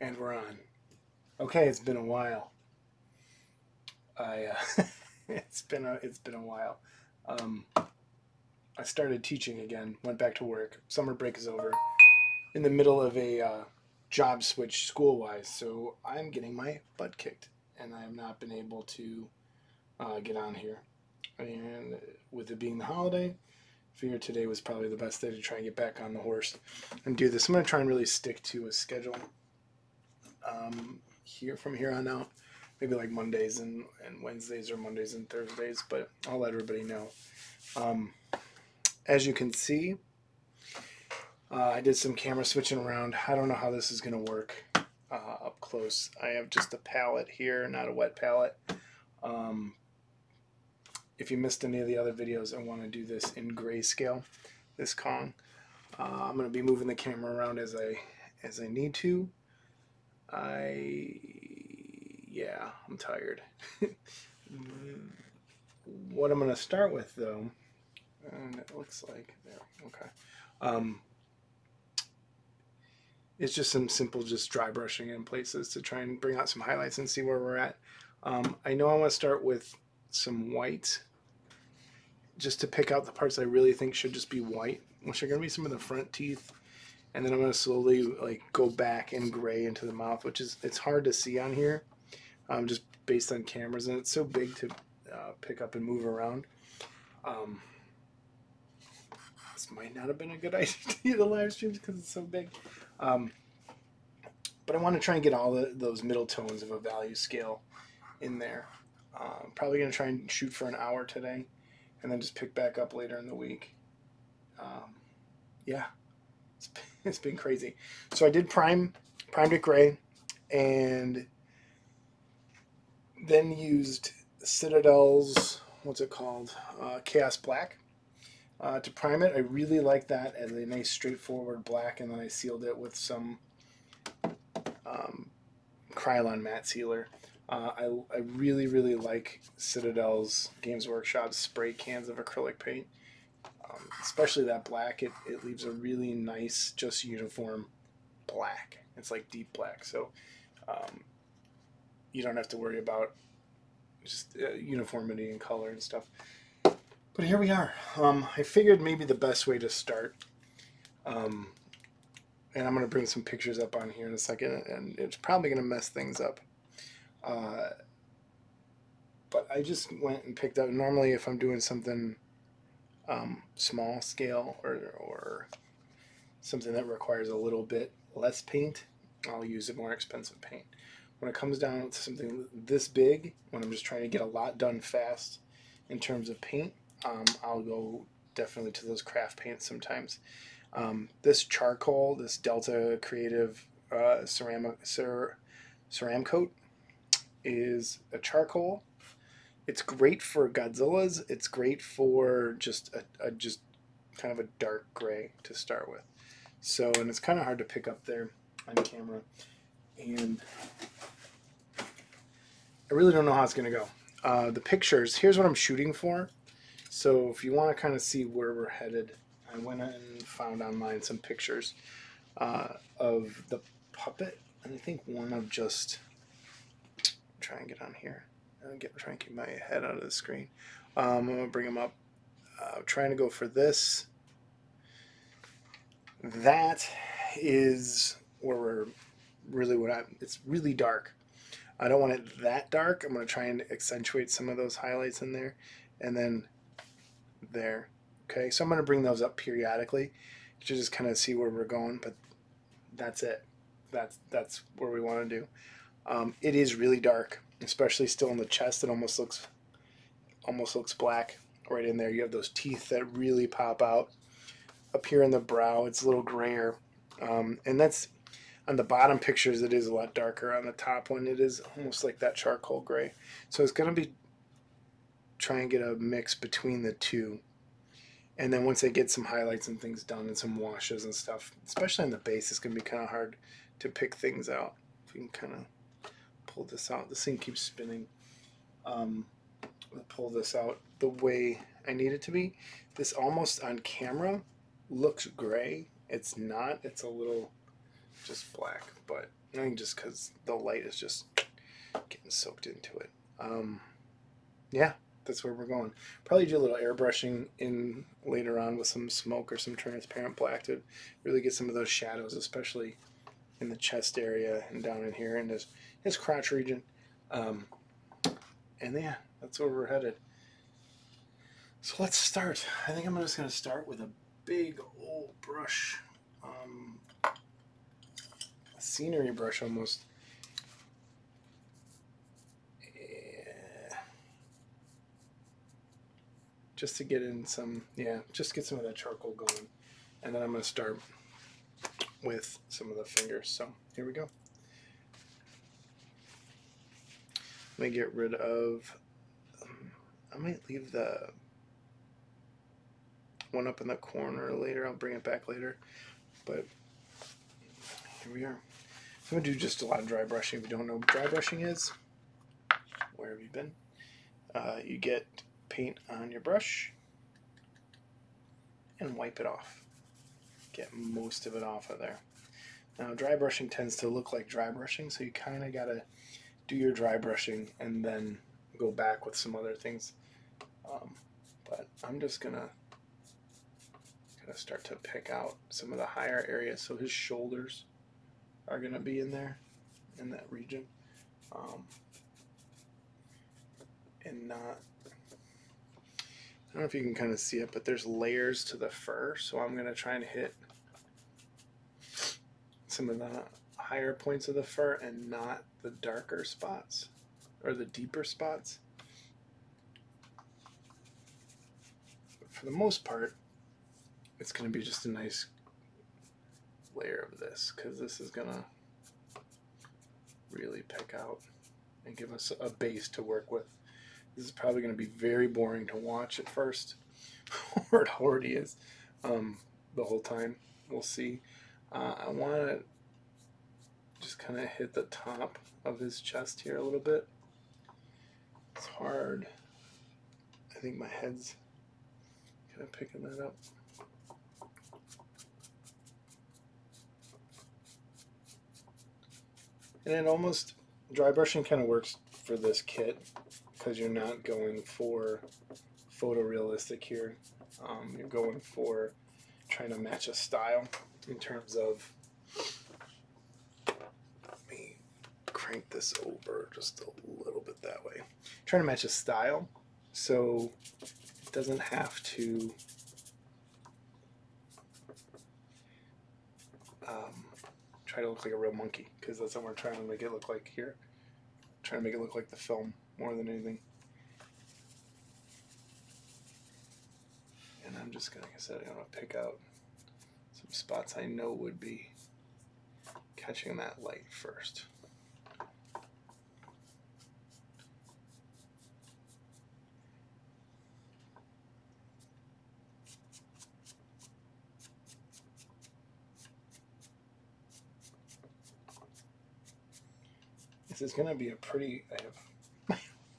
And we're on. Okay, it's been a while. I it's been a while. Um, I started teaching again. Went back to work. Summer break is over. In the middle of a job switch school wise, so I'm getting my butt kicked, and I have not been able to get on here. And with it being the holiday, I figured today was probably the best day to try and get back on the horse and do this. I'm gonna try and really stick to a schedule here from here on out. Maybe like Mondays and Wednesdays or Mondays and Thursdays, but I'll let everybody know. Um, as you can see, I did some camera switching around. I don't know how this is going to work up close. I have just a palette here, not a wet palette. If you missed any of the other videos, I want to do this in grayscale, this Kong. I'm going to be moving the camera around as I need to. Yeah, I'm tired. What I'm going to start with, though, and it looks like there, okay. It's just some simple, just dry brushing in places to try and bring out some highlights and see where we're at. I know I want to start with some white, just to pick out the parts I really think should just be white, which are going to be some of the front teeth. And then I'm going to slowly like go back in gray into the mouth, which is, it's hard to see on here, just based on cameras, and it's so big to pick up and move around. This might not have been a good idea to live stream because it's so big. But I want to try and get all those middle tones of a value scale in there. Probably going to try and shoot for an hour today, and then just pick back up later in the week. Yeah, it's been crazy. So I did primed it gray, and then used Citadel's, what's it called, Chaos Black. To prime it, I really like that as a nice straightforward black, and then I sealed it with some Krylon matte sealer. I really like Citadel's Games Workshop spray cans of acrylic paint, especially that black. It leaves a really nice, just uniform black. It's like deep black, so you don't have to worry about just uniformity in color and stuff. But here we are. I figured maybe the best way to start, and I'm going to bring some pictures up on here in a second, and it's probably going to mess things up. But I just went and picked up, normally if I'm doing something small scale or something that requires a little bit less paint, I'll use a more expensive paint. When it comes down to something this big, when I'm just trying to get a lot done fast in terms of paint, I'll go definitely to those craft paints sometimes. This charcoal, this Delta Creative Ceramcoat, is a charcoal. It's great for Godzillas. It's great for just a just kind of a dark gray to start with. So, and it's kind of hard to pick up there on camera. And I really don't know how it's going to go. The pictures, here's what I'm shooting for. So if you want to kind of see where we're headed, I went and found online some pictures of the puppet, and I think one of just, try and get on here, try and keep my head out of the screen. I'm going to bring them up. Trying to go for this. That is where we're really, it's really dark. I don't want it that dark. I'm going to try and accentuate some of those highlights in there, and then there. Okay, so I'm going to bring those up periodically to just kind of see where we're going, but that's it. That's where we want to do. It is really dark, especially still in the chest. It almost looks black right in there. You have those teeth that really pop out. Up here in the brow, it's a little grayer, and that's on the bottom pictures. It is a lot darker. On the top one, it is almost like that charcoal gray. So it's going to be try and get a mix between the two, and then once I get some highlights and things done and some washes and stuff, especially on the base, it's going to be kind of hard to pick things out. If we can kind of pull this out, this thing keeps spinning. I'll pull this out the way I need it to be. This almost on camera looks gray. It's not. It's a little just black, but I think just because the light is just getting soaked into it. Yeah, that's where we're going. Probably do a little airbrushing in later on with some smoke or some transparent black to really get some of those shadows, especially in the chest area and down in here in his crotch region. And yeah, that's where we're headed. So let's start. I think I'm just going to start with a big old brush, a scenery brush almost. Just to get in some, just get some of that charcoal going. And then I'm going to start with some of the fingers. So here we go. Let me get rid of, I might leave the one up in the corner later. I'll bring it back later. But here we are. I'm going to do just a lot of dry brushing. If you don't know what dry brushing is, where have you been? You get paint on your brush and wipe it off. Get most of it off of there. Now dry brushing tends to look like dry brushing, so you kind of got to do your dry brushing and then go back with some other things. But I'm just going to start to pick out some of the higher areas. So his shoulders are going to be in there, in that region. And not, I don't know if you can kind of see it, but there's layers to the fur, so I'm going to try and hit some of the higher points of the fur and not the darker spots or the deeper spots. But for the most part, it's going to be just a nice layer of this, because this is going to really pick out and give us a base to work with. This is probably going to be very boring to watch at first, or it already is the whole time. We'll see. I want to just kind of hit the top of his chest here a little bit. It's hard. I think my head's kind of picking that up. And it almost, dry brushing kind of works for this kit, because you're not going for photorealistic here. You're going for trying to match a style in terms of, let me crank this over just a little bit that way. Trying to match a style so it doesn't have to try to look like a real monkey, because that's what we're trying to make it look like here. Trying to make it look like the film more than anything. And I'm just going to, like I said, I'm going to pick out some spots I know would be catching that light first. This is going to be a pretty,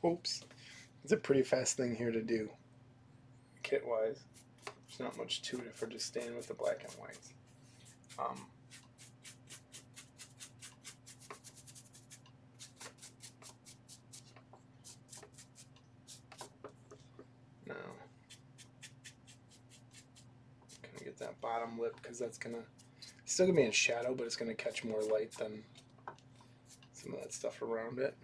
oops, it's a pretty fast thing here to do, kit-wise. There's not much to it if we're just staying with the black and whites. Now, going to get that bottom lip, because that's going to, still going to be in shadow, but it's going to catch more light than some of that stuff around it.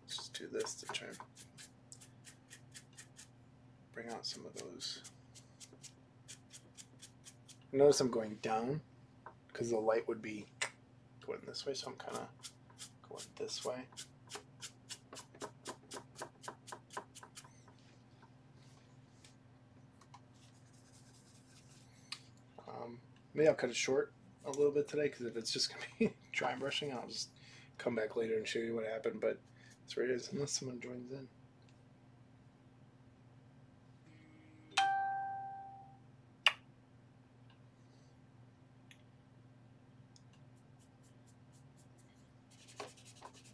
Let's just do this to try and bring out some of those. Notice I'm going down because the light would be going this way, so I'm kind of going this way. Maybe I'll cut it short a little bit today, because if it's just going to be dry brushing, I'll just come back later and show you what happened, but that's where it is, unless someone joins in.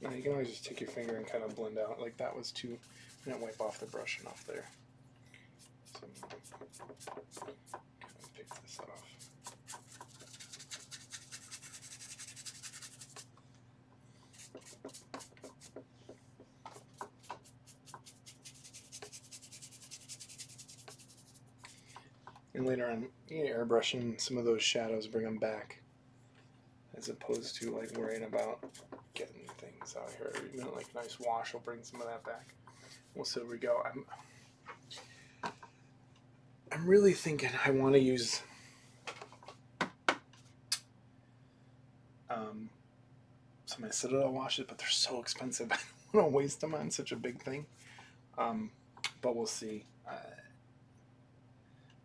Now you can always just take your finger and kind of blend out, like that was too, and then wipe off the brush enough there. So, pick this off. And later on, airbrushing some of those shadows, bring them back, as opposed to like worrying about getting things out here. Even like a nice wash will bring some of that back. Well, so we go. I'm really thinking I want to use some of my Citadel washes, but they're so expensive. I don't want to waste them on such a big thing. But we'll see.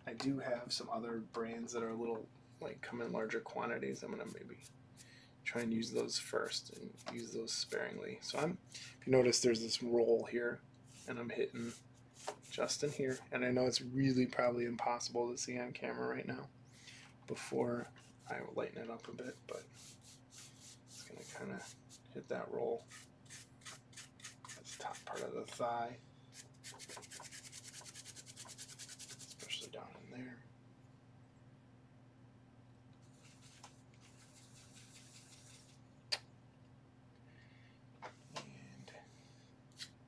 I do have some other brands that are a little like come in larger quantities. I'm gonna maybe try and use those first and use those sparingly. So if you notice, there's this roll here, and I'm hitting just in here. And I know it's really probably impossible to see on camera right now before I lighten it up a bit, but it's gonna kind of hit that roll. That's the top part of the thigh. Down in there. And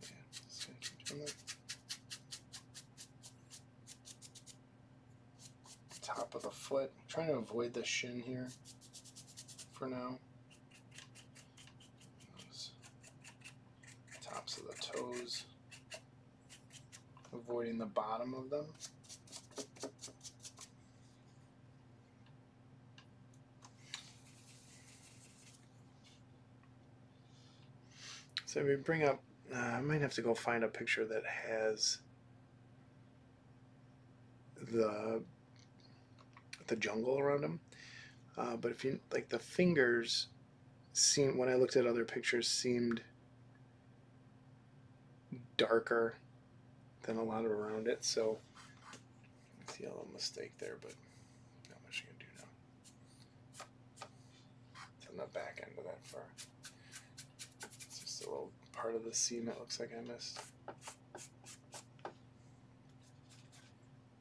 yeah, just gonna keep doing that. Top of the foot. I'm trying to avoid the shin here for now. Those tops of the toes. Avoiding the bottom of them. So if we bring up, I might have to go find a picture that has the jungle around them. But if you like, the fingers seem, when I looked at other pictures, seemed darker than a lot around it. So I see a little mistake there, but not much you can do now. It's on the back end of that fur. It's just a little part of the seam that looks like I missed.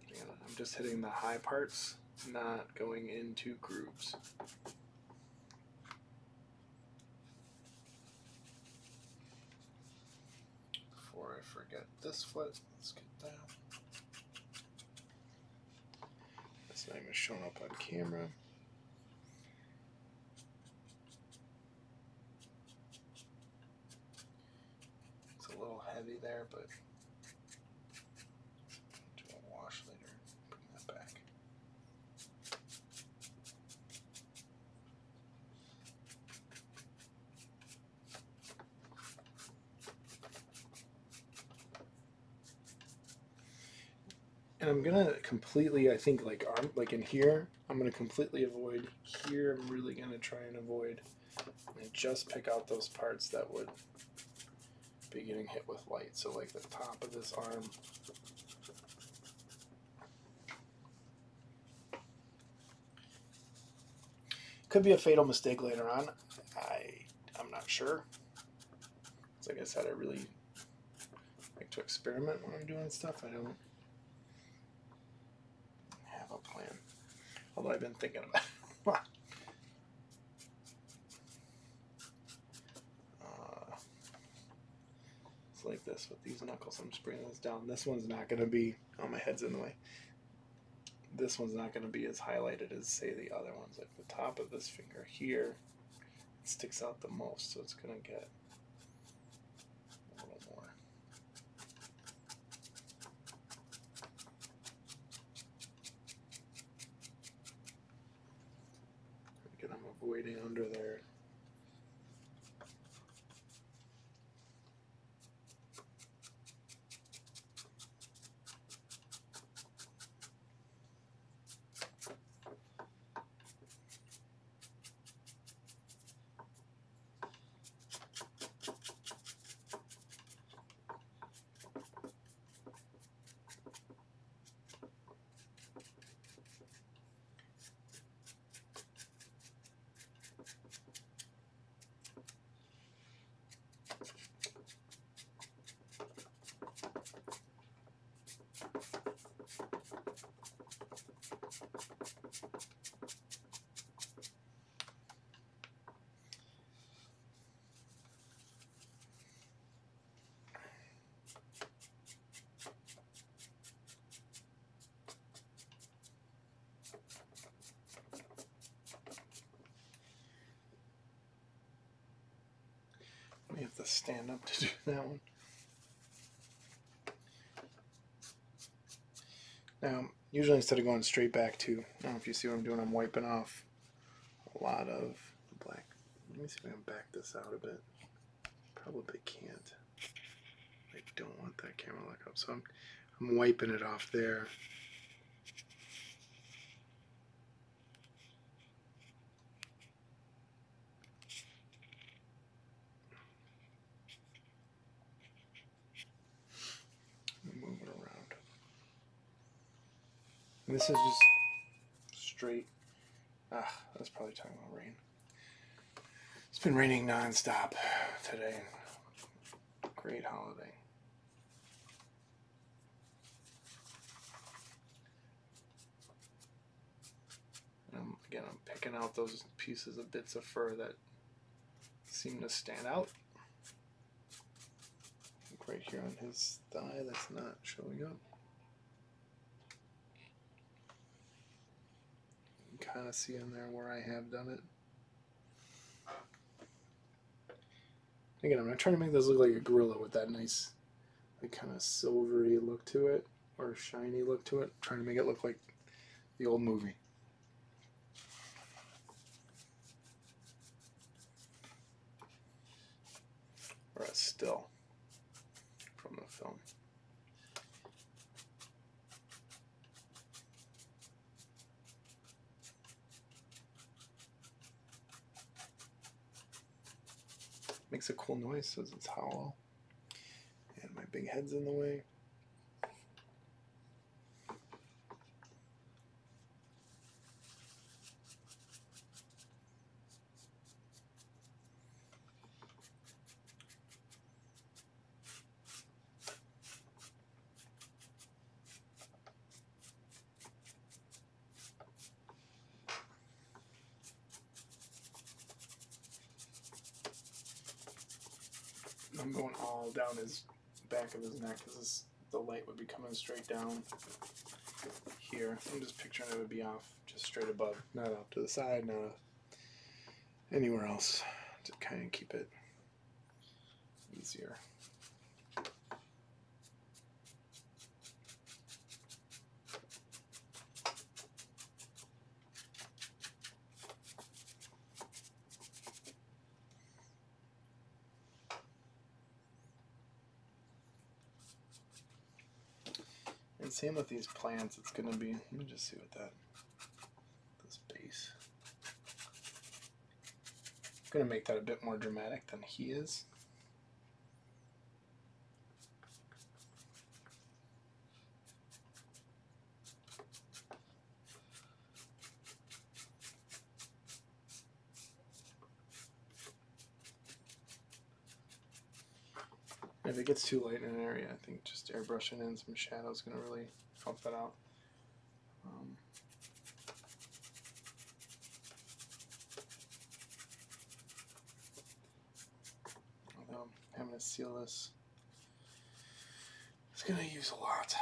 Again, I'm just hitting the high parts, not going into grooves. Before I forget this foot, let's get that. That's not even showing up on camera. It's a little heavy there, but do a wash later. Bring that back. And I'm gonna completely, I think, like in here, I'm gonna completely avoid here. I'm really gonna try and avoid and just pick out those parts that would be getting hit with light. So like the top of this arm. Could be a fatal mistake later on. I'm not sure. Like I said, I really like to experiment when I'm doing stuff. I don't have a plan. Although I've been thinking about it. It's like this with these knuckles. I'm just bringing this down. This one's not going to be, oh, my head's in the way. This one's not going to be as highlighted as, say, the other ones. Like the top of this finger here, it sticks out the most, so it's going to get a little more. Again, I'm avoiding under there. You have to stand up to do that one. Now, usually instead of going straight back to, I don't know if you see what I'm doing, I'm wiping off a lot of the black. Let me see if I can back this out a bit. Probably can't. I don't want that camera look up, so I'm wiping it off there. Move it around. And this is just straight. That's probably talking about rain. It's been raining non-stop today. Great holiday. Again, I'm picking out those pieces of bits of fur that seem to stand out. Like right here on his thigh, that's not showing up. You can kind of see in there where I have done it. Again, I'm not trying to make this look like a gorilla with that nice, like kind of silvery look to it, or shiny look to it. I'm trying to make it look like the old movie. Or a still from the film. Makes a cool noise, says it's hollow. And my big head's in the way. I'm going all down his back of his neck because the light would be coming straight down here. I'm just picturing it would be off just straight above, not off to the side, not anywhere else, to kind of keep it easier. And same with these plants, it's going to be, let me just see what this base. I'm going to make that a bit more dramatic than he is. If it gets too light in an area, I think just airbrushing in some shadow is going to really help that out. Although having to seal this, it's going to use a lot.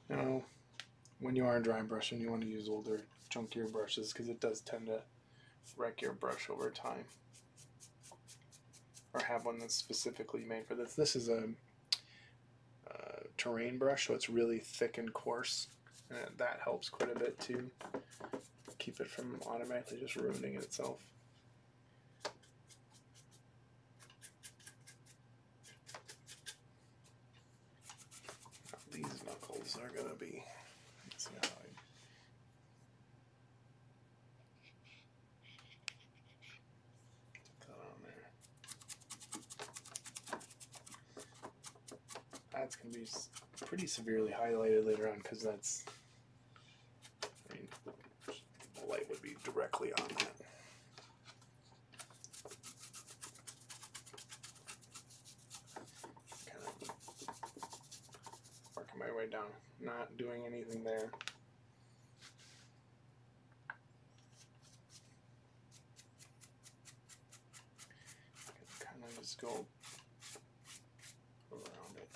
Now, when you are dry brushing, you want to use older, chunkier brushes because it does tend to wreck your brush over time. Or have one that's specifically made for this. This is a terrain brush, so it's really thick and coarse, and that helps quite a bit to keep it from automatically just ruining it itself. These knuckles are going to be, let's see how I put that on there. That's going to be pretty severely highlighted later on because that's, I mean, the light would be directly on that. Kind of working my way down, not doing anything there. Kind just go around it.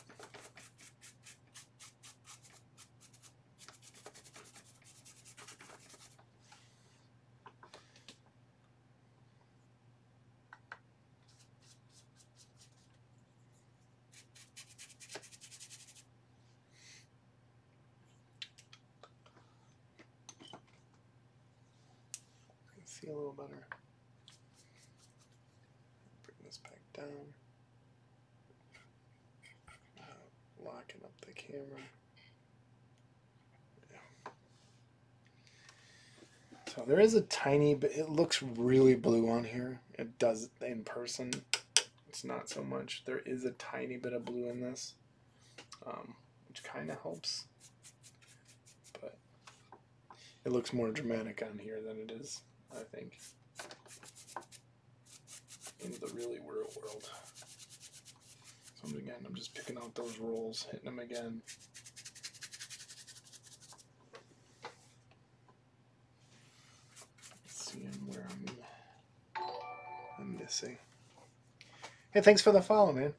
See a little better. Bring this back down. Locking up the camera. Yeah. So there is a tiny bit, it looks really blue on here. It does in person. It's not so much. There is a tiny bit of blue in this, which kind of helps. But it looks more dramatic on here than it is, I think, in the really real world. So again, I'm just picking out those rolls, hitting them again. Seeing where I'm missing. Hey, thanks for the follow, man.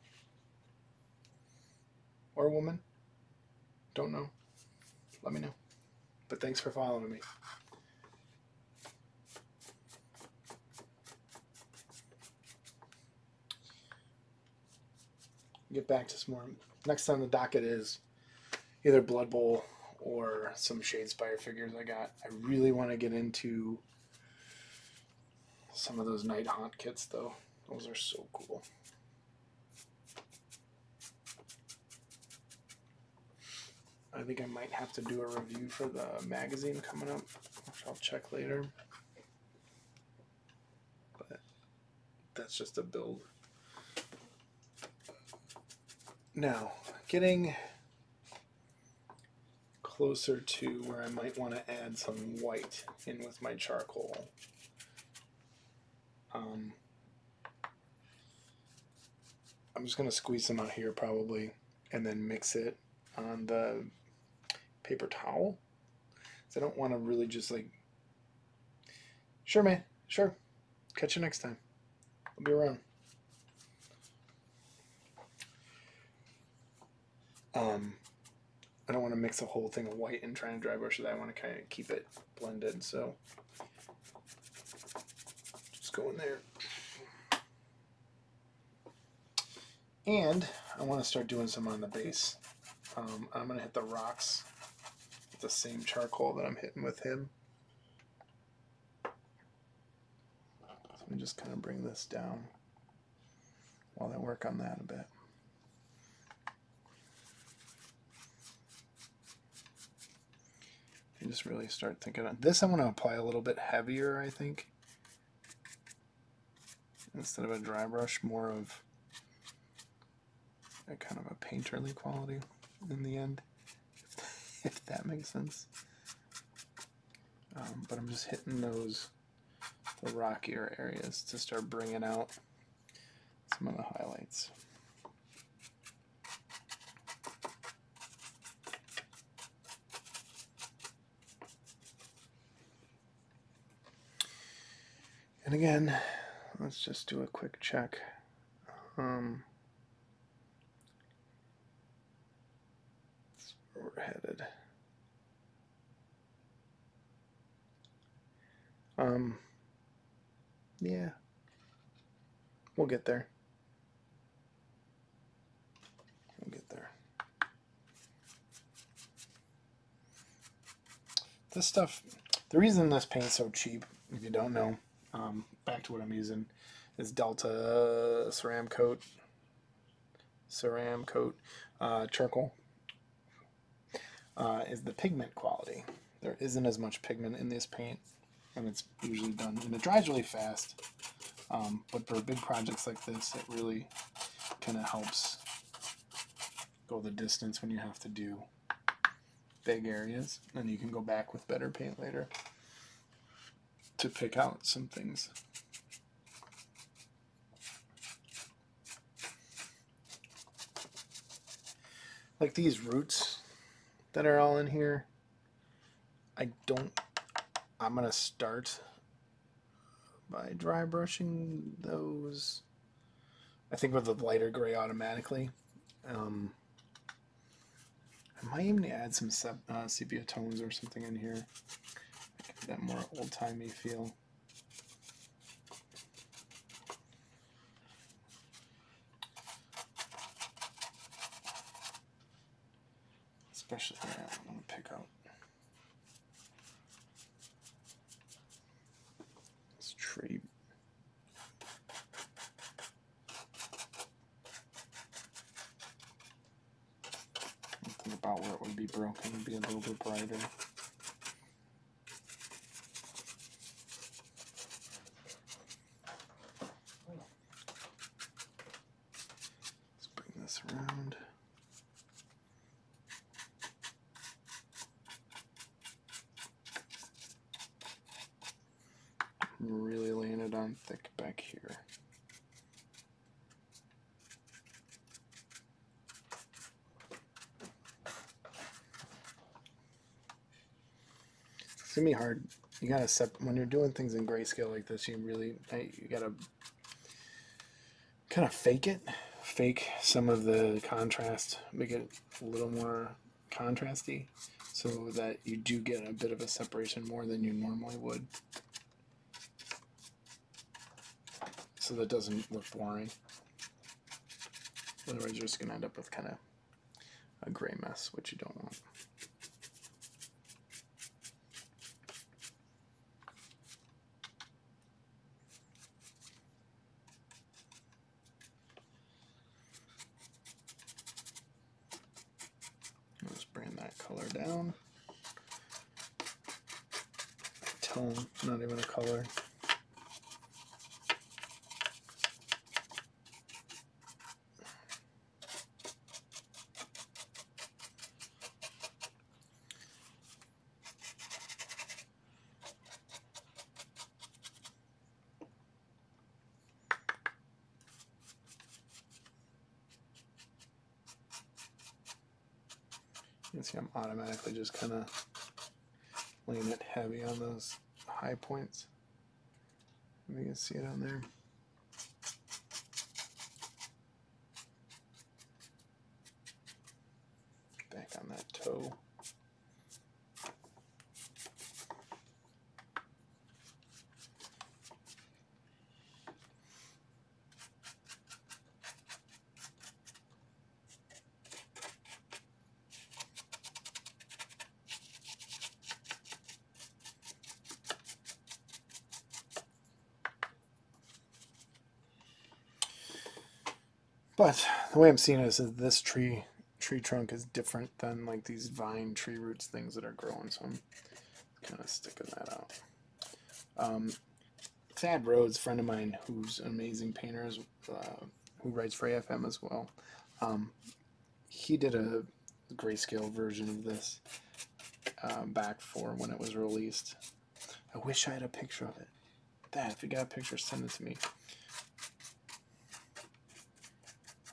Or woman. Don't know. Let me know. But thanks for following me. Get back to some more. Next on the docket is either Blood Bowl or some Shadespire figures I got. I really want to get into some of those Night Haunt kits, though. Those are so cool. I think I might have to do a review for the magazine coming up, which I'll check later. But that's just a build. Now, getting closer to where I might want to add some white in with my charcoal. I'm just going to squeeze some out here probably and then mix it on the paper towel. So I don't want to really just like... Sure, man. Sure. Catch you next time. I'll be around. I don't want to mix a whole thing of white and try and dry brush it. I want to kind of keep it blended, so just go in there. And I want to start doing some on the base. I'm going to hit the rocks with the same charcoal that I'm hitting with him. So let me just kind of bring this down while I work on that a bit. And just really start thinking on this. I want to apply a little bit heavier, I think. Instead of a dry brush, more of a kind of a painterly quality in the end, if that makes sense. But I'm just hitting the rockier areas to start bringing out some of the highlights. And again, let's just do a quick check. That's where we're headed. Yeah, we'll get there. We'll get there. This stuff, the reason this paint's so cheap, if you don't know, back to what I'm using, is Delta Ceramcoat charcoal. Is the pigment quality. There isn't as much pigment in this paint, and it's usually done, and it dries really fast. But for big projects like this, it really kind of helps go the distance when you have to do big areas, and you can go back with better paint later to pick out some things. Like these roots that are all in here, I'm going to start by dry brushing those I think with the lighter gray automatically. I might even add some sepia tones or something in here. Give that more old-timey feel. Especially, yeah, I'm going to pick out this tree. Something about where it would be broken would be a little bit brighter. Let's bring this around. I'm really laying it on thick back here. It's gonna be hard. You gotta when you're doing things in grayscale like this. You gotta kind of fake some of the contrast, make it a little more contrasty, so that you do get a bit of a separation more than you normally would. So that doesn't look boring. Otherwise, you're just gonna end up with kind of a gray mess, which you don't want. Just bring that color down. Tone, not even a color. You can see I'm automatically just kind of laying it heavy on those high points. You can see it on there. Back on that toe. But the way I'm seeing it is that this tree trunk is different than like these vine tree roots things that are growing, so I'm kind of sticking that out. Thad Rhodes, a friend of mine who's an amazing painter, who writes for AFM as well, he did a grayscale version of this back for when it was released. I wish I had a picture of it. Dad, if you got a picture, send it to me.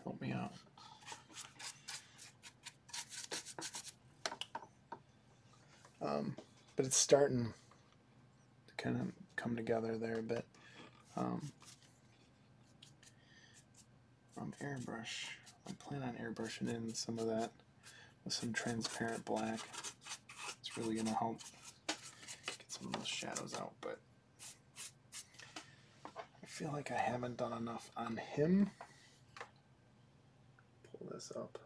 Help me out. But it's starting to kind of come together there a bit. Airbrush. I plan on airbrushing in some of that with some transparent black. It's really going to help get some of those shadows out, but I feel like I haven't done enough on him. Pull this up.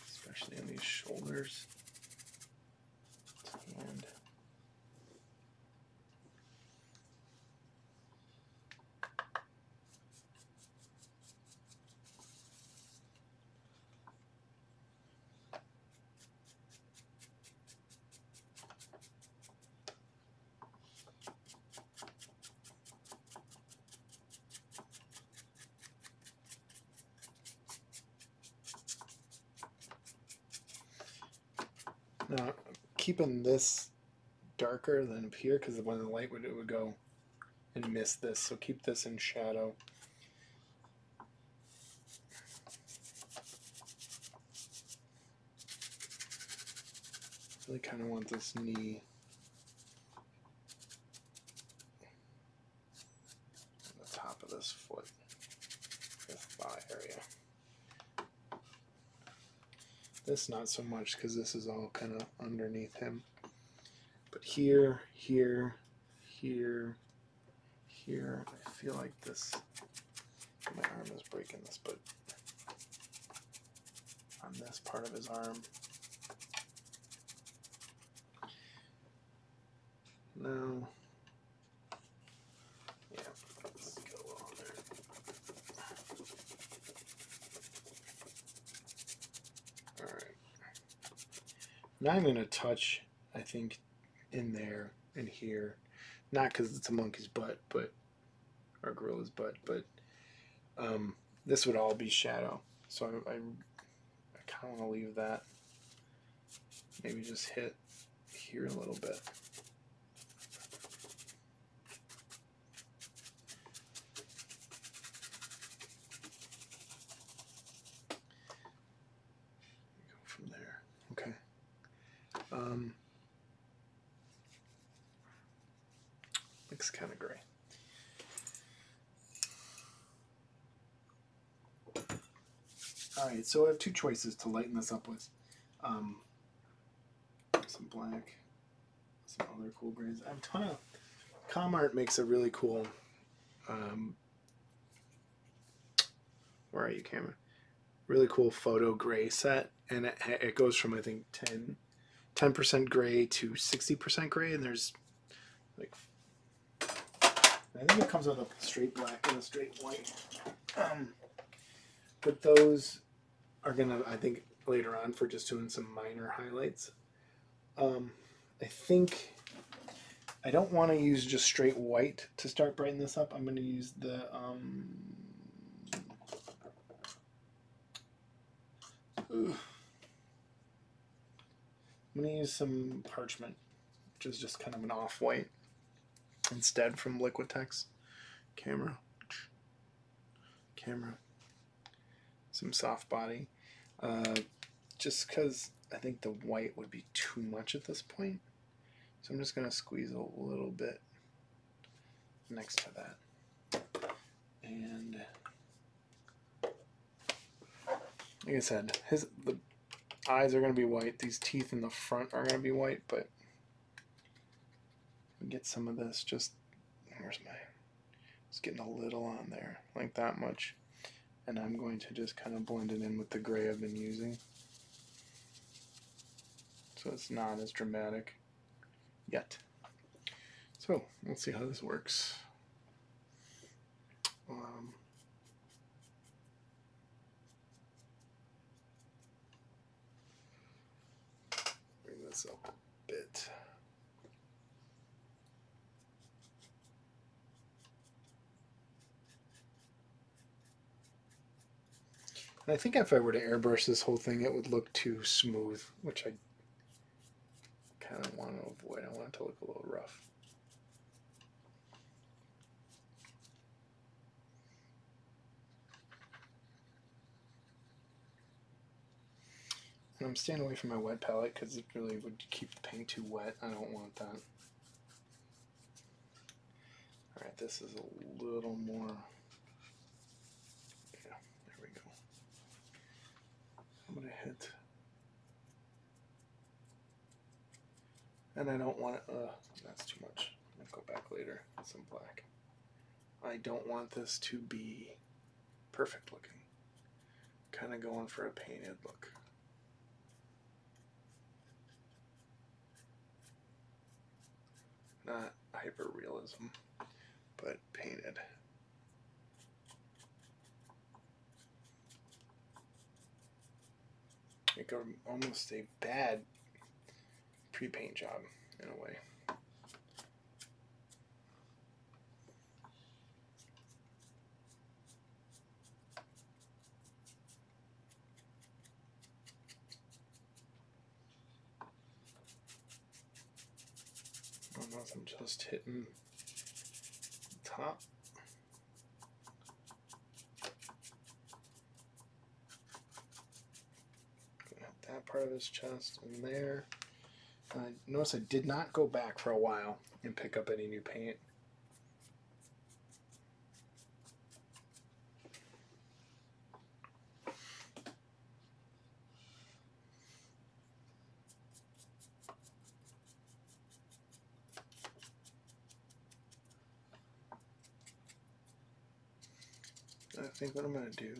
Especially on these shoulders. And now, keeping this darker than up here, because when the light would, it would go and miss this, so keep this in shadow. Really kind of want this knee This not so much because this is all kind of underneath him. But here, here, here, here, I feel like this, my arm is breaking this, but on this part of his arm. No. Yeah, let's go on there. All right. Now I'm going to touch, I think, in there and here. Not because it's a monkey's butt, but, or gorilla's butt, but this would all be shadow. So I kind of want to leave that. Maybe just hit here a little bit. Go from there. Okay. Looks kind of gray. All right, so I have two choices to lighten this up with. Some black, some other cool grays. I have a ton of... Comart makes a really cool... where are you, camera? Really cool photo gray set, and it goes from, I think, 10% gray to 60% gray, and there's like... I think it comes with a straight black and a straight white. But those are gonna, I think, later on for just doing some minor highlights. I think I don't want to use just straight white to start brightening this up. I'm going to use the I'm going to use some parchment, which is just kind of an off-white instead from Liquitex. Camera, some soft body. Just because I think the white would be too much at this point. So I'm just going to squeeze a little bit next to that. And like I said, the eyes are going to be white. These teeth in the front are going to be white, but get some of this just, it's getting a little on there, like that much. And I'm going to just kind of blend it in with the gray I've been using. So it's not as dramatic yet. So let's see how this works. Bring this up a bit. And I think if I were to airbrush this whole thing, it would look too smooth, which I kind of want to avoid. I want it to look a little rough. And I'm staying away from my wet palette because it really would keep the paint too wet. I don't want that. Alright, this is a little more... Yeah, there we go. I'm going to hit... And I don't want it... that's too much. I'm going to go back later with some black. I don't want this to be perfect looking. Kind of going for a painted look. Not hyper-realism, but painted. Like almost a bad pre-paint job, in a way. Unless I'm just hitting the top. That part of his chest in there. Notice I did not go back for a while and pick up any new paint. think what I'm going to do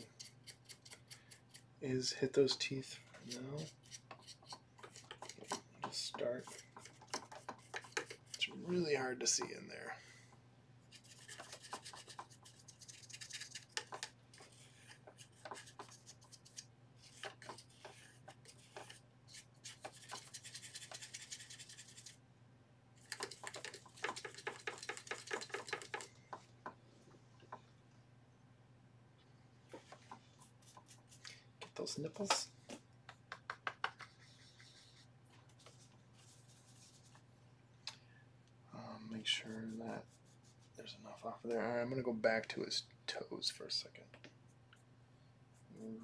is hit those teeth now. Just start. It's really hard to see in there. Get those nipples. Make sure that there's enough off of there. All right, I'm going to go back to his toes for a second.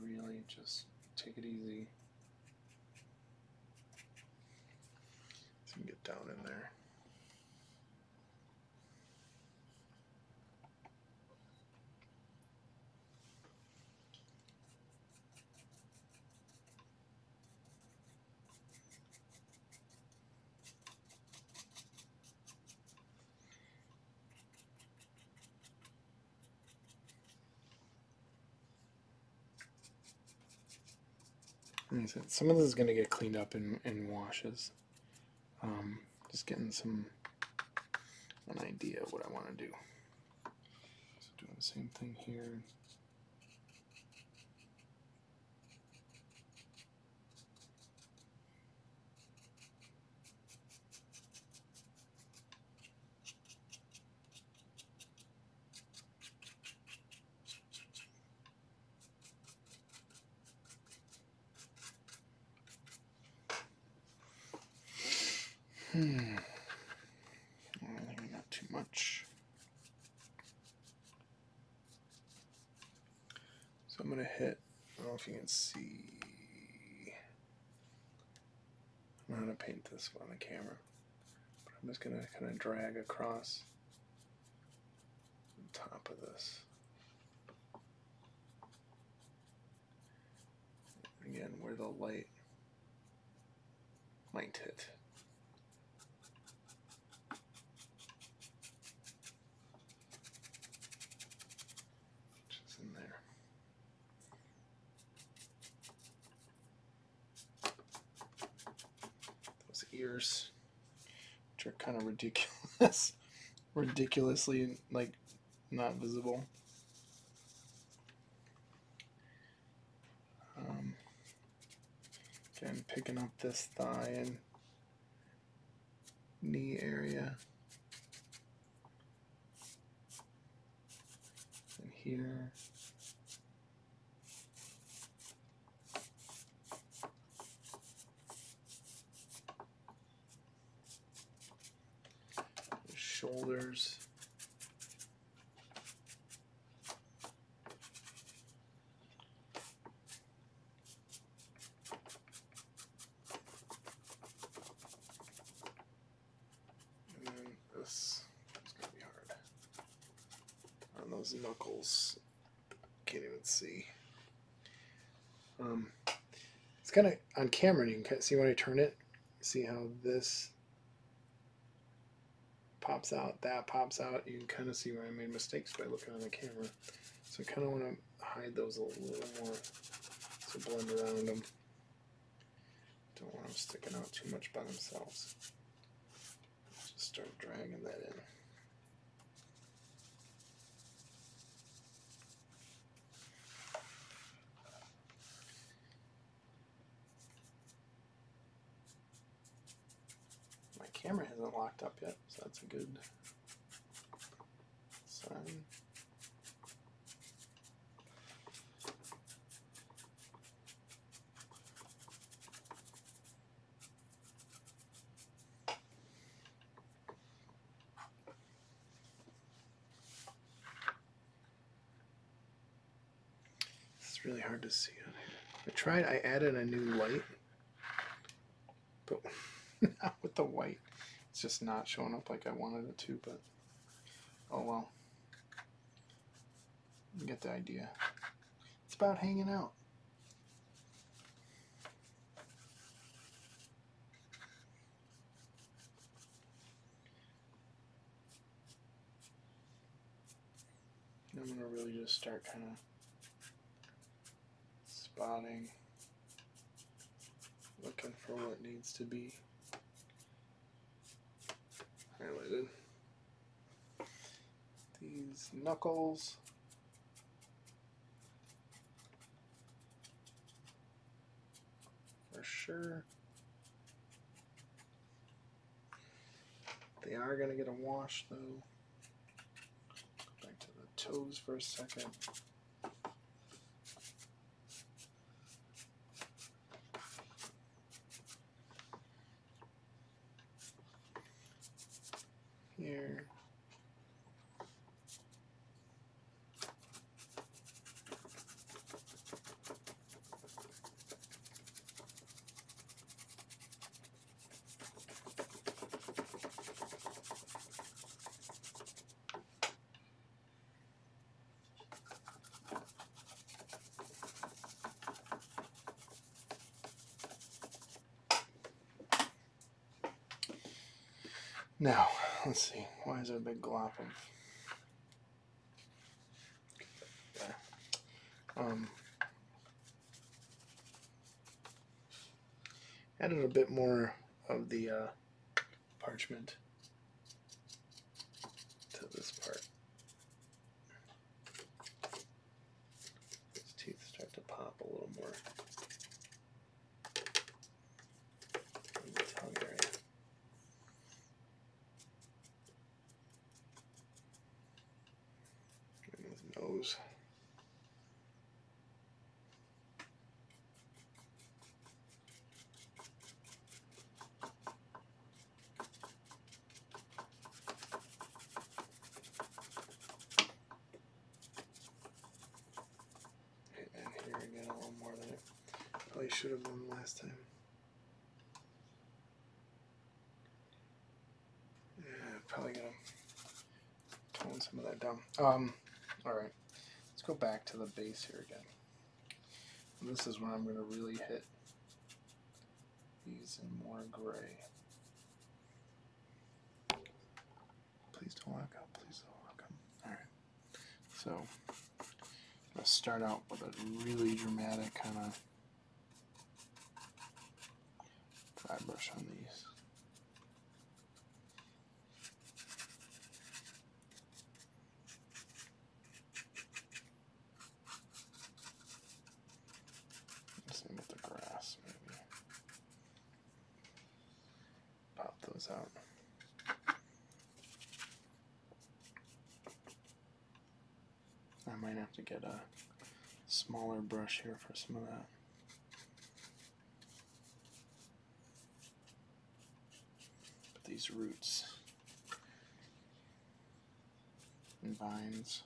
Really just take it easy. So you can get down in there. Some of this is going to get cleaned up in washes. Just getting an idea of what I want to do. So doing the same thing here. I think I got too much. So I'm going to hit, I don't know if you can see, I don't know how to paint this on the camera, but I'm just going to kind of drag across the top of this. Again, where the light might hit. Just in there. Those ears, which are kind of ridiculous, ridiculously like not visible. Again, picking up this thigh and knee area. And here. Shoulders. This is going to be hard. On those knuckles, can't even see. It's kind of on camera. You can see when I turn it. See how this pops out, that pops out. You can kind of see where I made mistakes by looking on the camera. So I kind of want to hide those a little more. So blend around them. Don't want them sticking out too much by themselves. Just start dragging that in. My camera hasn't locked up yet, so that's a good sign. Really hard to see on here. I added a new light, but not with the white. It's just not showing up like I wanted it to, but oh well. You get the idea. It's about hanging out. I'm going to really just start kind of spotting, looking for what needs to be highlighted. These knuckles. For sure. They are going to get a wash though. Go back to the toes for a second. Here. Now, let's see. Why is there a big glop of... added a bit more of the parchment to this part. His teeth start to pop a little more in the tongue area. And his nose. Again, a little more than it probably should have done last time. Yeah, probably gonna tone some of that down. Alright, let's go back to the base here again. And this is when I'm gonna really hit these in more gray. Please don't walk out, please don't walk out. Alright. So I'm going to start out with a really dramatic kind of dry brush on these. Same with the grass, maybe. Pop those out. I might have to get a smaller brush here for some of that. But these roots and vines,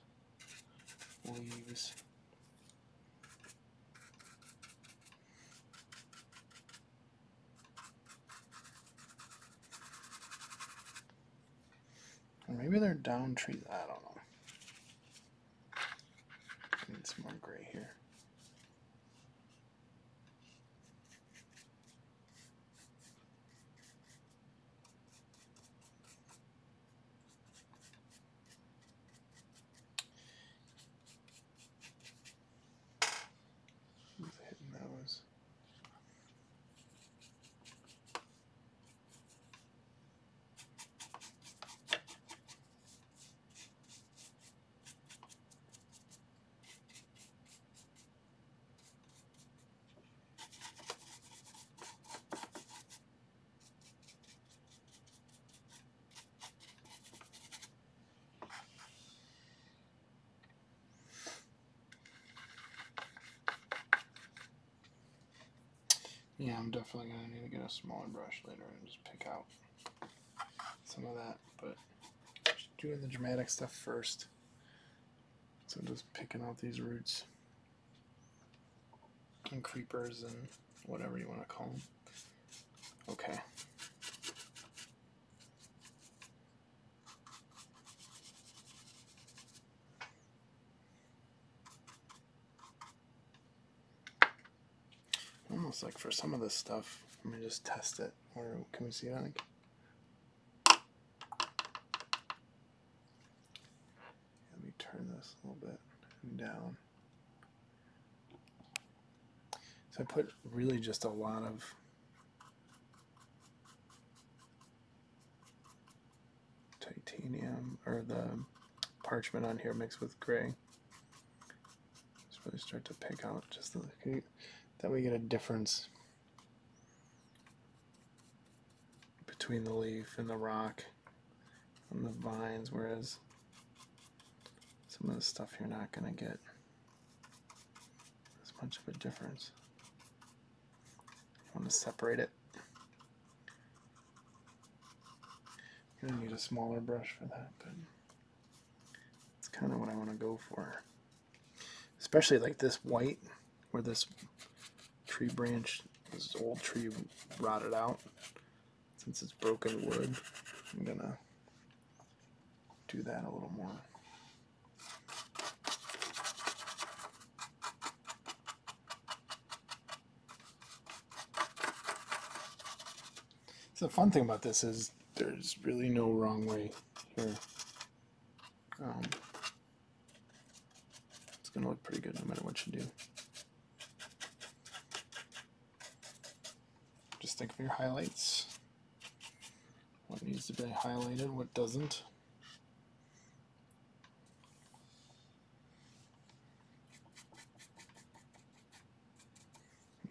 leaves. Or maybe they're down trees, I don't know. Need some more gray here. Who's hitting those? Yeah, I'm definitely going to need to get a smaller brush later and just pick out some of that, but just doing the dramatic stuff first. So just picking out these roots and creepers and whatever you want to call them. Okay. Almost like for some of this stuff, let me just test it. Or can we see it? Let me turn this a little bit and down. So I put really just a lot of titanium or the parchment on here mixed with gray. Just really start to pick out just that we get a difference between the leaf and the rock and the vines, whereas some of the stuff you're not going to get as much of a difference. You want to separate it. You're going to need a smaller brush for that, but it's kind of what I want to go for. Especially like this white, where this tree branch, this old tree rotted out. Since it's broken wood, I'm going to do that a little more. So the fun thing about this is there's really no wrong way here. It's going to look pretty good no matter what you do. Just think of your highlights. What needs to be highlighted, what doesn't.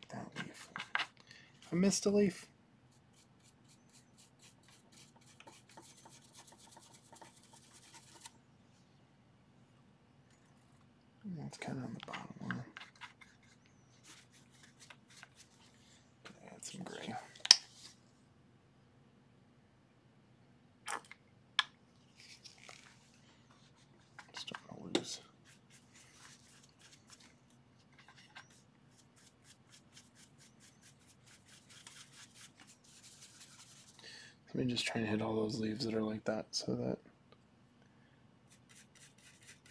That leaf. I missed a leaf. That's kind of on the bottom one. Add some gray. Starting to lose. Let me just try and hit all those leaves that are like that so that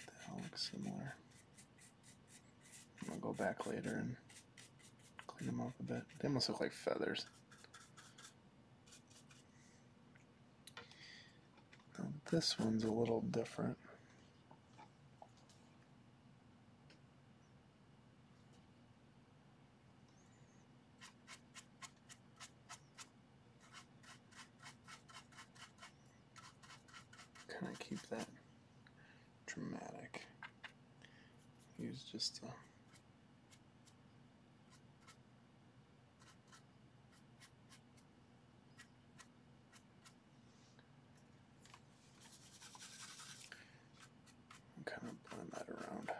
they all look similar. I'm going to go back later and clean them up a bit. They almost look like feathers. Now this one's a little different. Kind of keep that dramatic. Use just a kind of blend that around.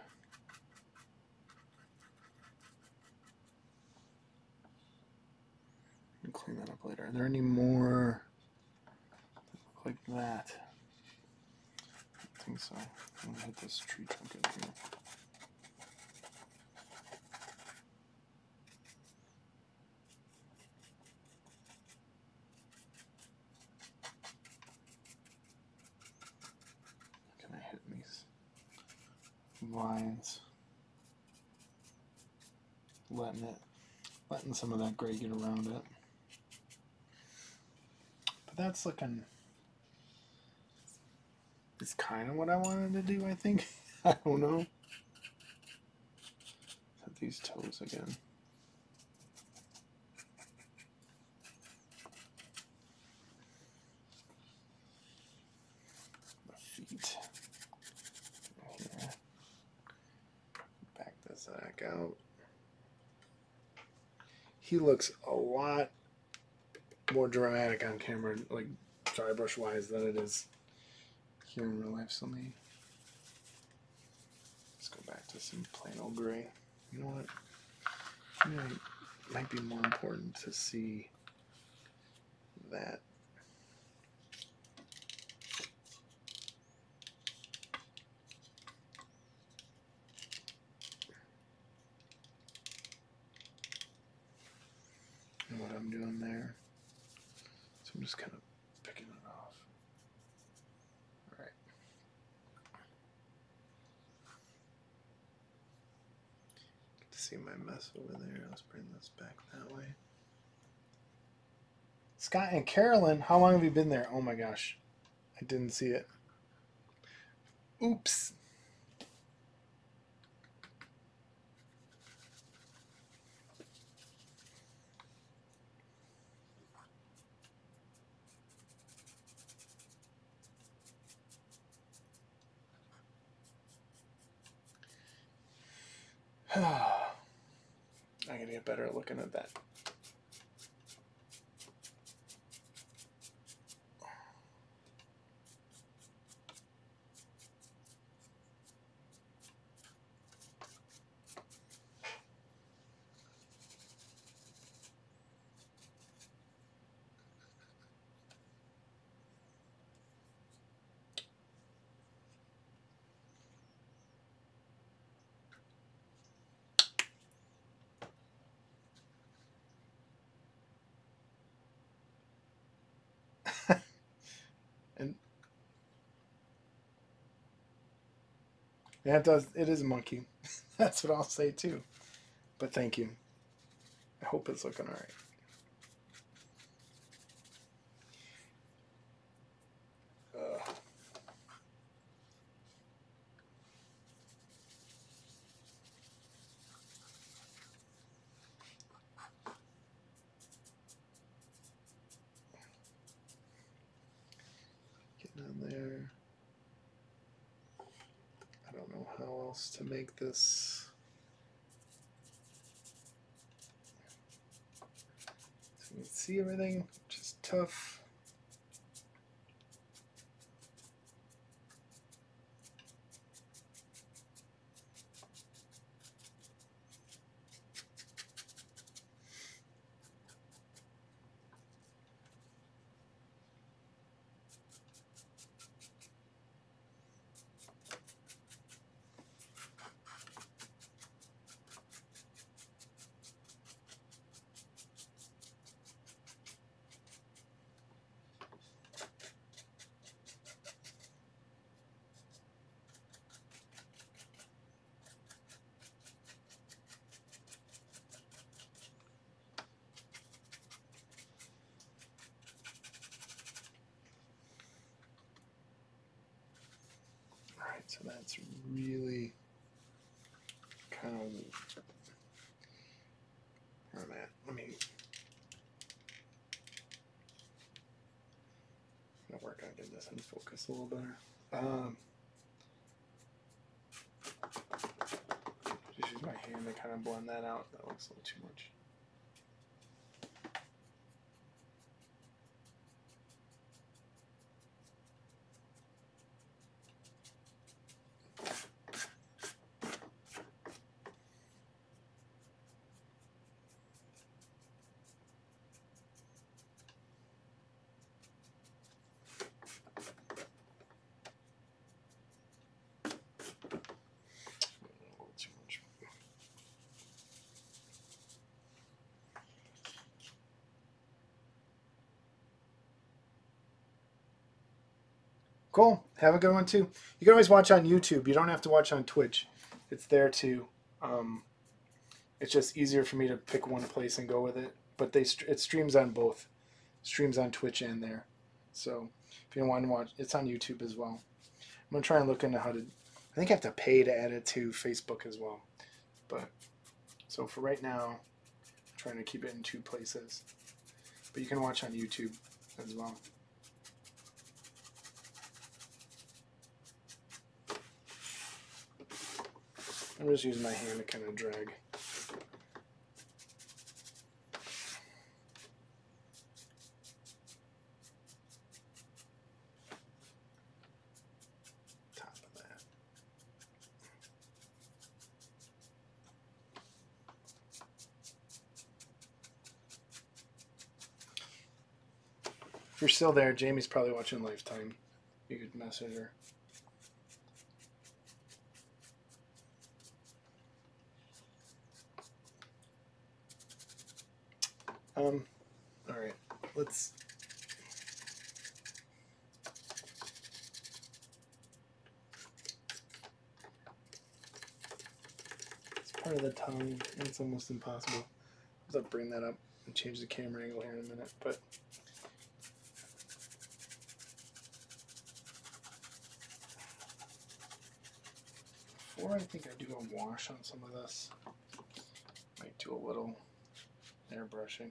And clean that up later. Are there any more that look like that? I think so. I'm gonna hit this tree trunk in here. Can I hit these vines? Letting some of that gray get around it. But that's looking. It's kind of what I wanted to do, I think. I don't know. Set these toes again. The feet. Here. Back this back out. He looks a lot more dramatic on camera, like dry brush wise, than it is here in real life. So let me let's go back to some plain old gray. You know what? It might be more important to see that. And what I'm doing there. So I'm just kind of picking it off. All right. Get to see my mess over there. Let's bring this back that way. Scott and Carolyn, how long have you been there? Oh my gosh. I didn't see it. Oops. I gotta get better at looking at that. And yeah, it does. It is a monkey. That's what I'll say too. But thank you. I hope it's looking all right. Getting on there. I don't know how else to make this. So you can see everything, which is tough. Alright, so that's really kind of where I'm at. Let me work on getting this in focus a little better. Just use my hand to kind of blend that out. That looks a little too much. Cool. Have a good one too. You can always watch on YouTube. You don't have to watch on Twitch. It's there too. It's just easier for me to pick one place and go with it. But it streams on both. Streams on Twitch and there. So if you want to watch, it's on YouTube as well. I'm gonna try and look into how to. I think I have to pay to add it to Facebook as well. But so for right now, I'm trying to keep it in 2 places. But you can watch on YouTube as well. I'm just using my hand to kind of drag. Top of that. If you're still there, Jamie's probably watching Lifetime. You could message her. All right, let's. It's part of the tongue, and it's almost impossible. I'll bring that up and change the camera angle here in a minute, but. Before I think I do a wash on some of this, might do a little airbrushing,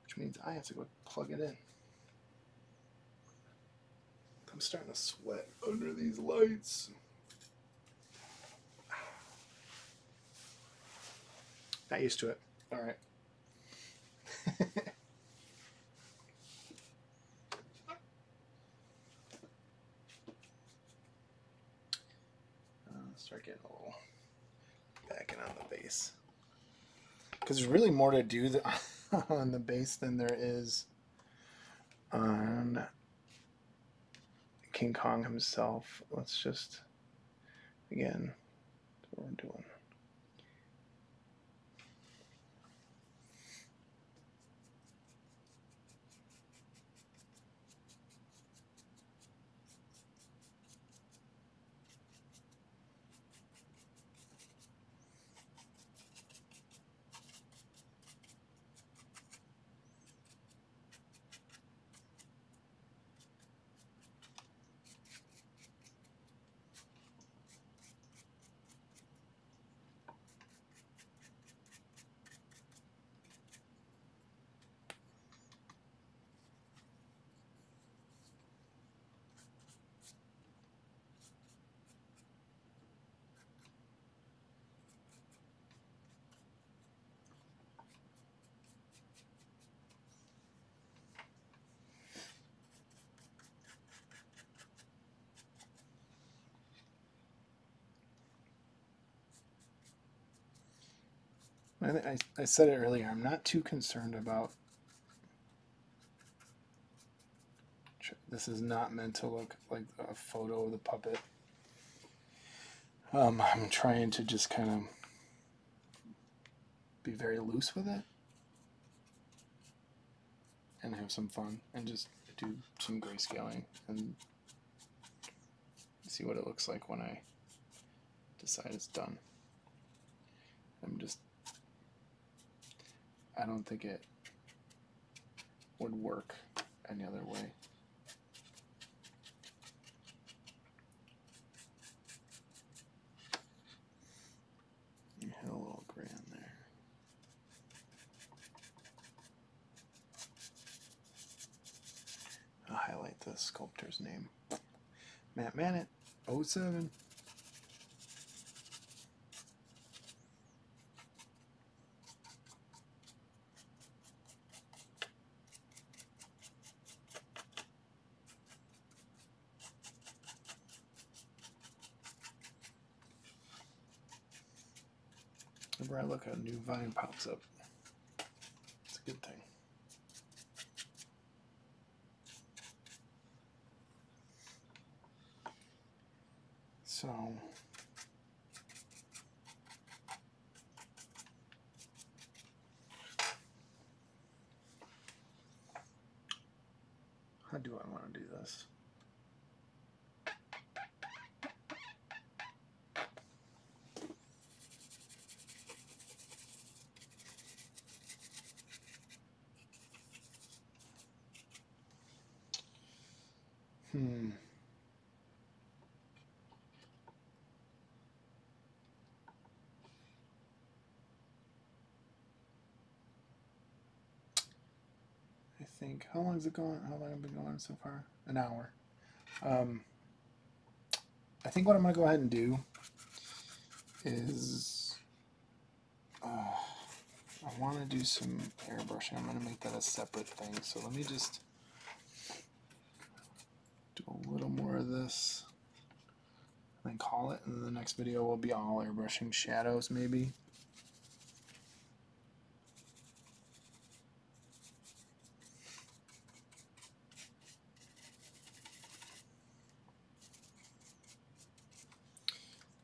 which means I have to go plug it in. I'm starting to sweat under these lights. Not used to it. All right. Start getting a little backing on the base. Because there's really more to do on the base than there is on King Kong himself. Let's just, again, that's what we're doing. I said it earlier, I'm not too concerned about, this is not meant to look like a photo of the puppet. I'm trying to just kind of be very loose with it and have some fun and just do some grayscaling and see what it looks like when I decide it's done. I don't think it would work any other way. You hit a little gray on there. I'll highlight the sculptor's name. Matt Mannett, 07. Whenever I look, a new vine pops up. It's a good thing. So how do I want to do this? I think, how long is it going? How long have I been going so far? An hour. I think what I'm going to go ahead and do is I want to do some airbrushing. I'm going to make that a separate thing. So let me just do a little more of this and then call it. And then the next video will be all airbrushing shadows maybe.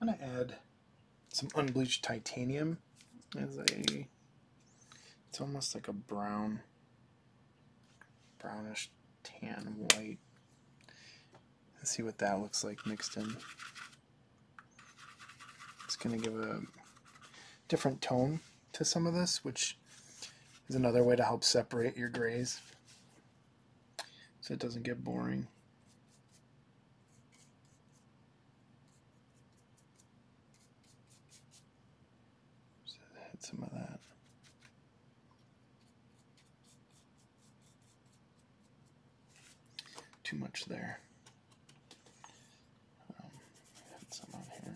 I'm going to add some unbleached titanium as it's almost like a brownish tan white. Let's see what that looks like mixed in. It's going to give a different tone to some of this, which is another way to help separate your grays so it doesn't get boring. So hit some of that. Too much there. Hit some on here.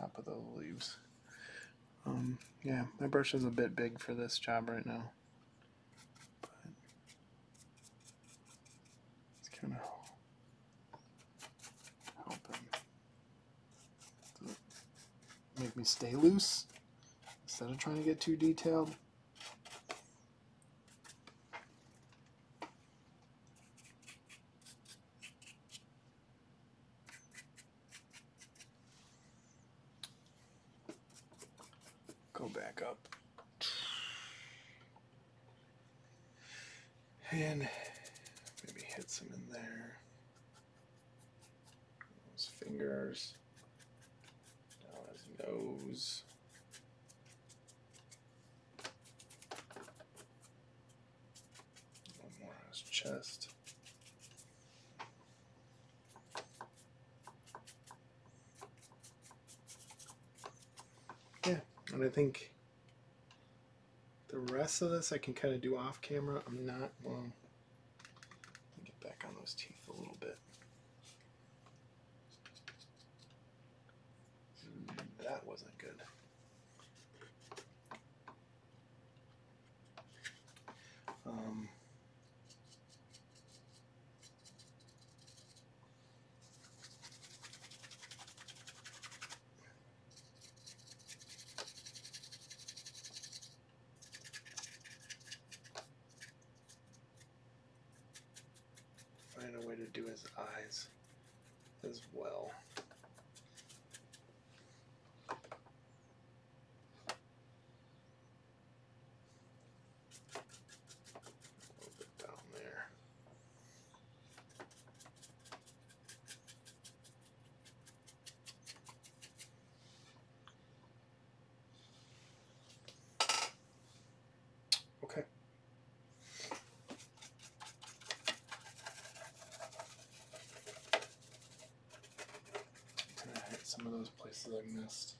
top of those leaves. Yeah, my brush is a bit big for this job right now. But it's kind of helping to make me stay loose instead of trying to get too detailed. Go back up. And maybe hit some in there. Those fingers. Down his nose. One more on his chest. Yeah, and I think the rest of this I can kind of do off camera. I'm not, well, let me get back on those teeth a little bit. That wasn't good. Find a way to do his eyes as well. A little bit down there. Okay. Kind of hit some of those places I missed.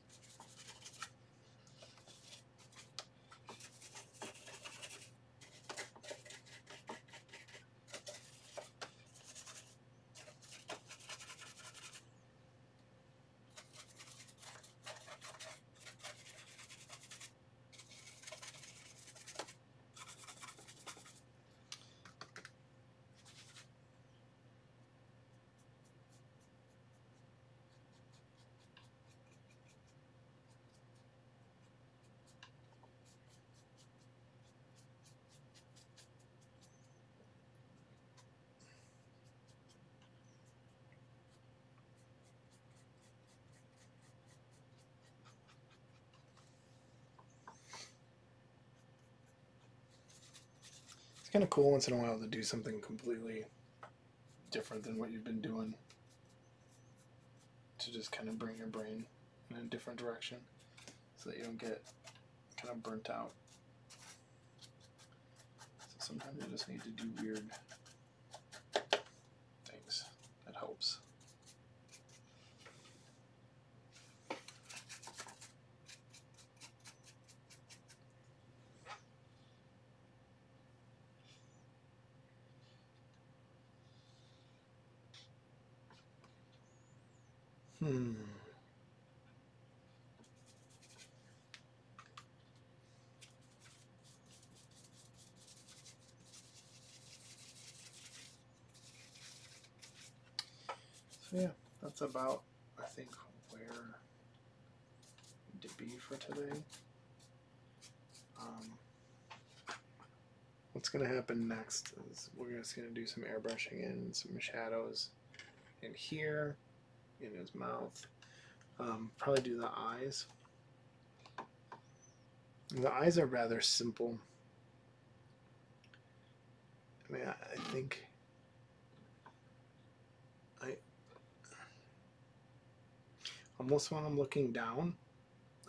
It's kind of cool once in a while to do something completely different than what you've been doing, to just kind of bring your brain in a different direction so that you don't get kind of burnt out. So sometimes you just need to do weird things. That helps. So yeah, that's about, I think, where I need to be for today. What's going to happen next is we're just going to do some airbrushing in, some shadows in here, in his mouth. Probably do the eyes. And the eyes are rather simple. I mean, I think I almost when I'm looking down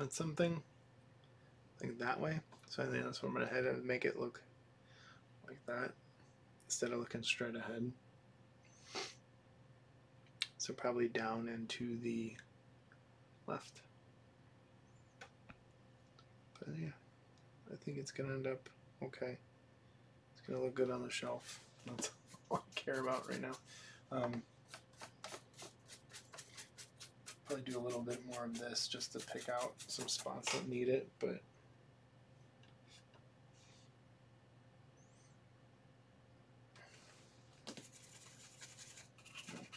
at something, like that way. So I think that's what I'm going to head and make it look like that instead of looking straight ahead. So probably down into the left. But yeah, I think it's going to end up okay. It's going to look good on the shelf. That's all I care about right now. Probably do a little bit more of this just to pick out some spots that need it, but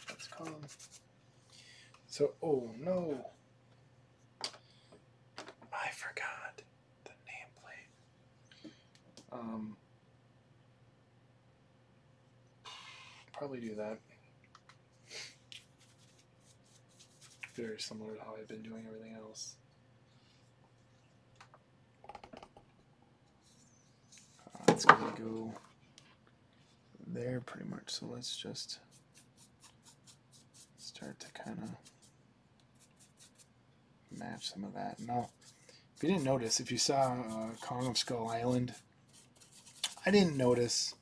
that's calm. So, oh no, I forgot the nameplate. Probably do that. Very similar to how I've been doing everything else. It's gonna go there pretty much, so let's just start to kind of match some of that. Now, if you didn't notice, if you saw Kong of Skull Island, I didn't notice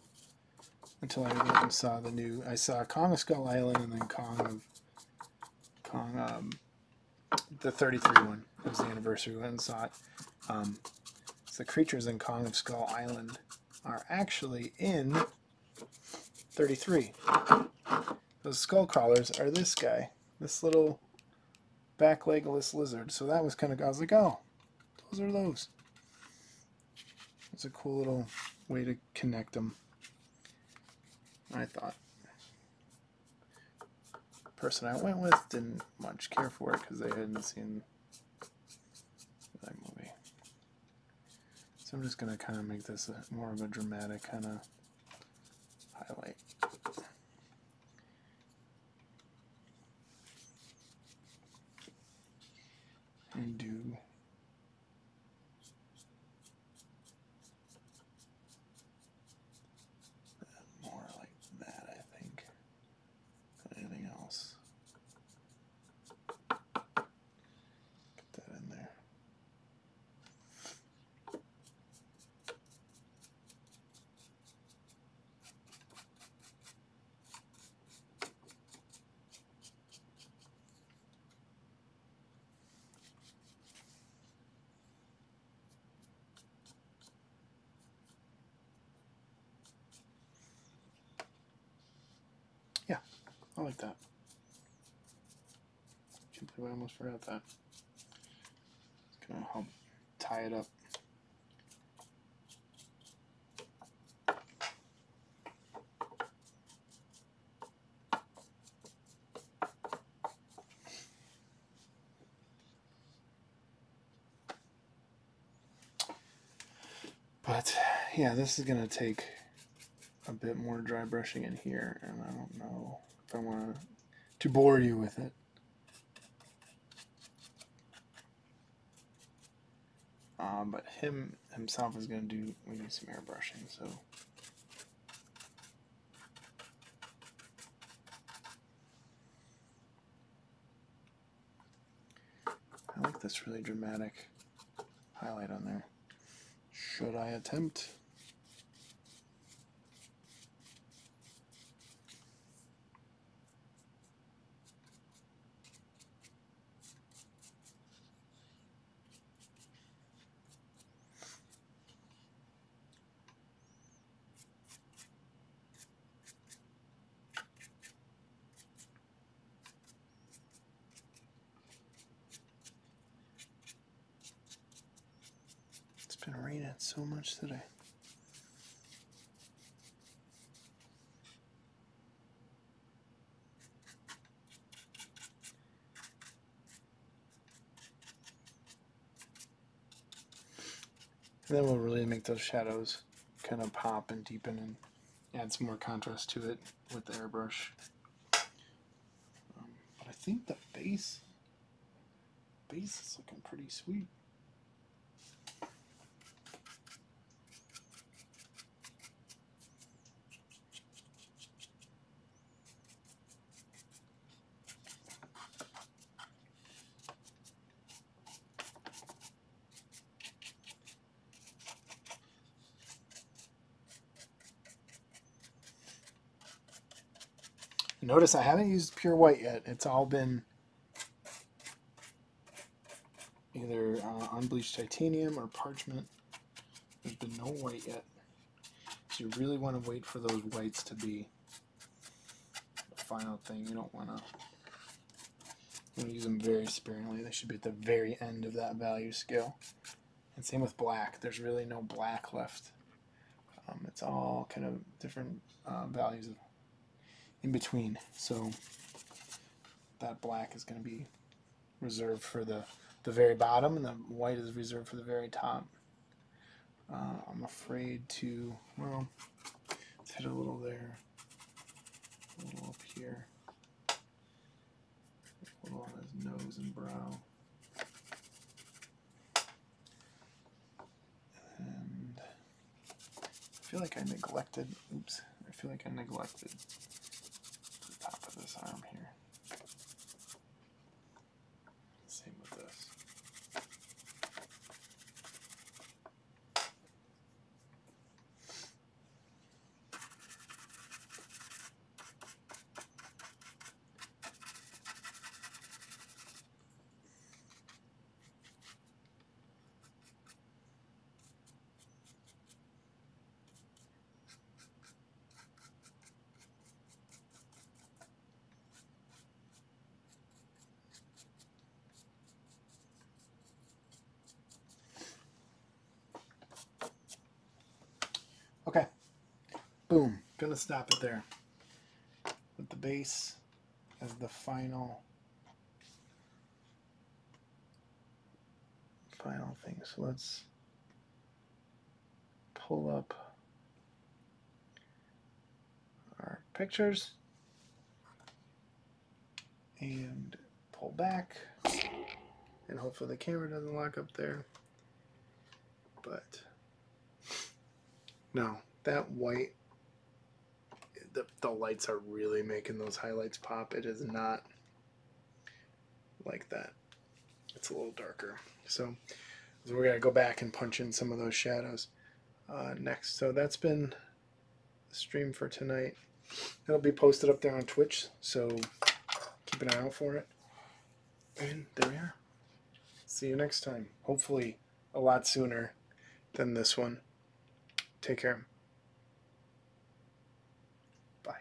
until I went and saw the new. I saw Kong of Skull Island and then the 33 one. It was the anniversary. We went and saw it. So the creatures in Kong of Skull Island are actually in 33. Those skull crawlers are this guy, this little back legless lizard. So that was kind of, I was like, oh, those are those. It's a cool little way to connect them, I thought. The person I went with didn't much care for it because they hadn't seen that movie. So I'm just going to kind of make this more of a dramatic kind of highlight. And do more like that, I think, than anything else. Get that in there. Yeah, I like that. Can't believe I almost forgot that. It's gonna help tie it up. But yeah, this is gonna take a bit more dry brushing in here, and I don't know if I want to bore you with it. But himself is going to do maybe some airbrushing, so I like this really dramatic highlight on there. Should I attempt? It's been raining so much today. And then we'll really make those shadows kind of pop and deepen and add some more contrast to it with the airbrush. But I think the base is looking pretty sweet. Notice I haven't used pure white yet. It's all been either unbleached titanium or parchment. There's been no white yet. So you really want to wait for those whites to be the final thing. You don't want to I'm going to use them very sparingly. They should be at the very end of that value scale. And same with black. There's really no black left. It's all kind of different values in between. So that black is going to be reserved for the very bottom, and the white is reserved for the very top. I'm afraid to, well, let's hit a little there, a little up here, a little on his nose and brow. And I feel like I neglected, oops, I feel like I neglected the top of this arm here. Same with this. Okay, boom, gonna stop it there with the base as the final thing. So let's pull up our pictures and pull back, and hopefully the camera doesn't lock up there. But no, that white, the lights are really making those highlights pop. It is not like that. It's a little darker. So we're going to go back and punch in some of those shadows next. So that's been the stream for tonight. It'll be posted up there on Twitch, so keep an eye out for it. And there we are. See you next time. Hopefully a lot sooner than this one. Take care.